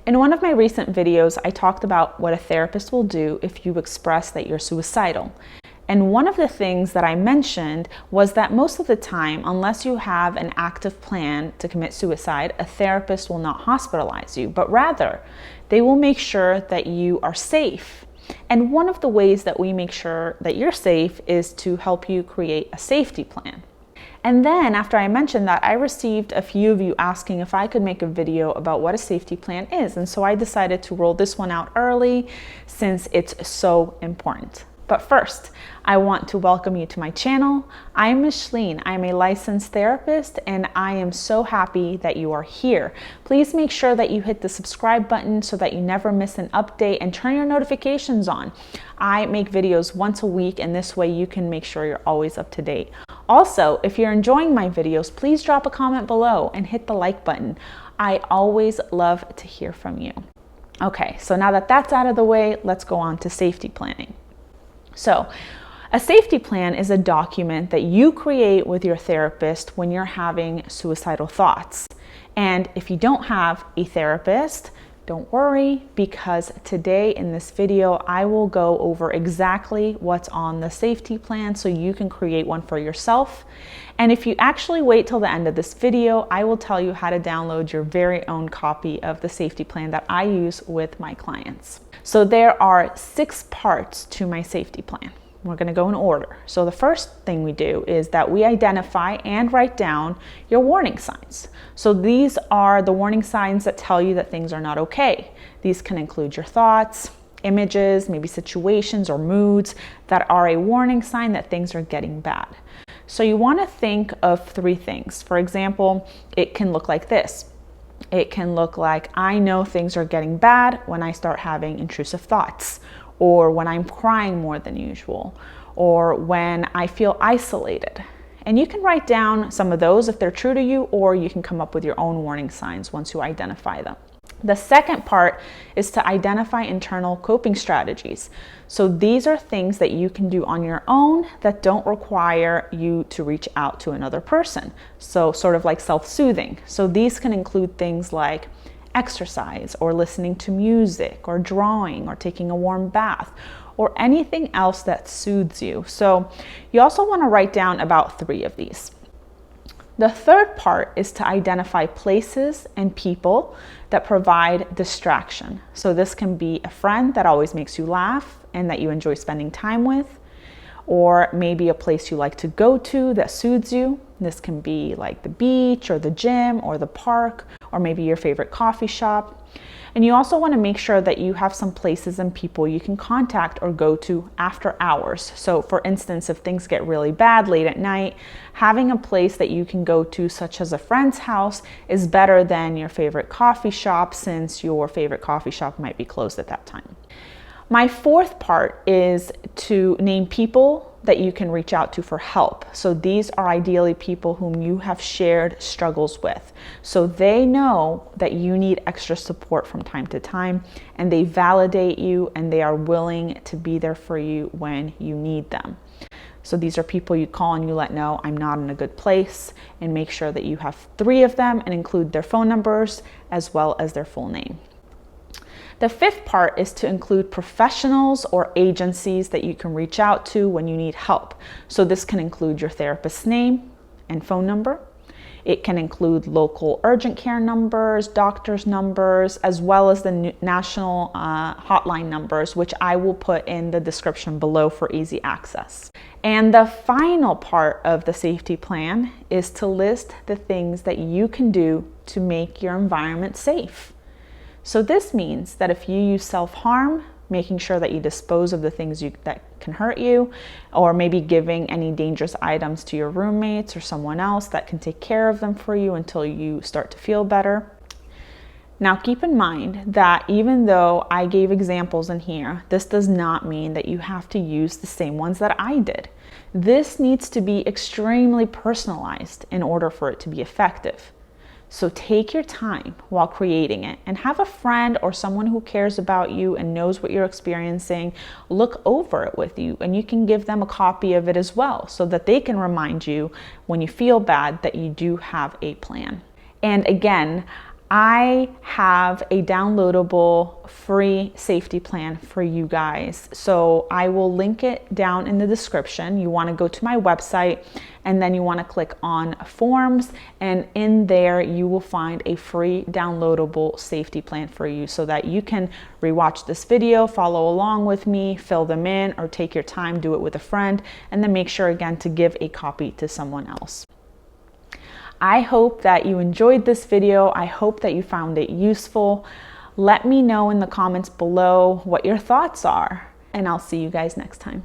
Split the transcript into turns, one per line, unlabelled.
In one of my recent videos, I talked about what a therapist will do if you express that you're suicidal. And one of the things that I mentioned was that most of the time, unless you have an active plan to commit suicide, a therapist will not hospitalize you, but rather they will make sure that you are safe. And one of the ways that we make sure that you're safe is to help you create a safety plan. And then after I mentioned that, I received a few of you asking if I could make a video about what a safety plan is. And so I decided to roll this one out early since it's so important. But first, I want to welcome you to my channel. I'm Micheline. I'm a licensed therapist, and I am so happy that you are here. Please make sure that you hit the subscribe button so that you never miss an update, and turn your notifications on. I make videos once a week, and this way you can make sure you're always up to date. Also, if you're enjoying my videos, please drop a comment below and hit the like button. I always love to hear from you. Okay, so now that that's out of the way, let's go on to safety planning. So, a safety plan is a document that you create with your therapist when you're having suicidal thoughts. And if you don't have a therapist, don't worry, because today in this video, I will go over exactly what's on the safety plan so you can create one for yourself. And if you actually wait till the end of this video, I will tell you how to download your very own copy of the safety plan that I use with my clients. So there are 6 parts to my safety plan. We're going to go in order. So the first thing we do is that we identify and write down your warning signs. So these are the warning signs that tell you that things are not okay. These can include your thoughts, images, maybe situations or moods that are a warning sign that things are getting bad. So you want to think of 3 things. For example, it can look like this. It can look like, I know things are getting bad when I start having intrusive thoughts, or when I'm crying more than usual, or when I feel isolated. And you can write down some of those if they're true to you, or you can come up with your own warning signs once you identify them. The second part is to identify internal coping strategies. So these are things that you can do on your own that don't require you to reach out to another person. So sort of like self-soothing. So these can include things like exercise, or listening to music, or drawing, or taking a warm bath, or anything else that soothes you. So you also want to write down about 3 of these. The third part is to identify places and people that provide distraction. So this can be a friend that always makes you laugh and that you enjoy spending time with, or maybe a place you like to go to that soothes you. This can be like the beach or the gym or the park, or maybe your favorite coffee shop. And you also want to make sure that you have some places and people you can contact or go to after hours. So for instance, if things get really bad late at night, having a place that you can go to, such as a friend's house, is better than your favorite coffee shop, since your favorite coffee shop might be closed at that time. My fourth part is to name people that you can reach out to for help. So these are ideally people whom you have shared struggles with. So they know that you need extra support from time to time, and they validate you, and they are willing to be there for you when you need them. So these are people you call and you let know, I'm not in a good place, and make sure that you have 3 of them and include their phone numbers as well as their full name. The fifth part is to include professionals or agencies that you can reach out to when you need help. So this can include your therapist's name and phone number. It can include local urgent care numbers, doctor's numbers, as well as the national hotline numbers, which I will put in the description below for easy access. And the final part of the safety plan is to list the things that you can do to make your environment safe. So this means that if you use self-harm, making sure that you dispose of the things that can hurt you, or maybe giving any dangerous items to your roommates or someone else that can take care of them for you until you start to feel better. Now keep in mind that even though I gave examples in here, this does not mean that you have to use the same ones that I did. This needs to be extremely personalized in order for it to be effective. So take your time while creating it, and have a friend or someone who cares about you and knows what you're experiencing look over it with you, and you can give them a copy of it as well, so that they can remind you when you feel bad that you do have a plan. And again, I have a downloadable free safety plan for you guys. So I will link it down in the description. You want to go to my website and then you want to click on forms, and in there you will find a free downloadable safety plan for you so that you can rewatch this video, follow along with me, fill them in, or take your time, do it with a friend, and then make sure again to give a copy to someone else. I hope that you enjoyed this video. I hope that you found it useful. Let me know in the comments below what your thoughts are, and I'll see you guys next time.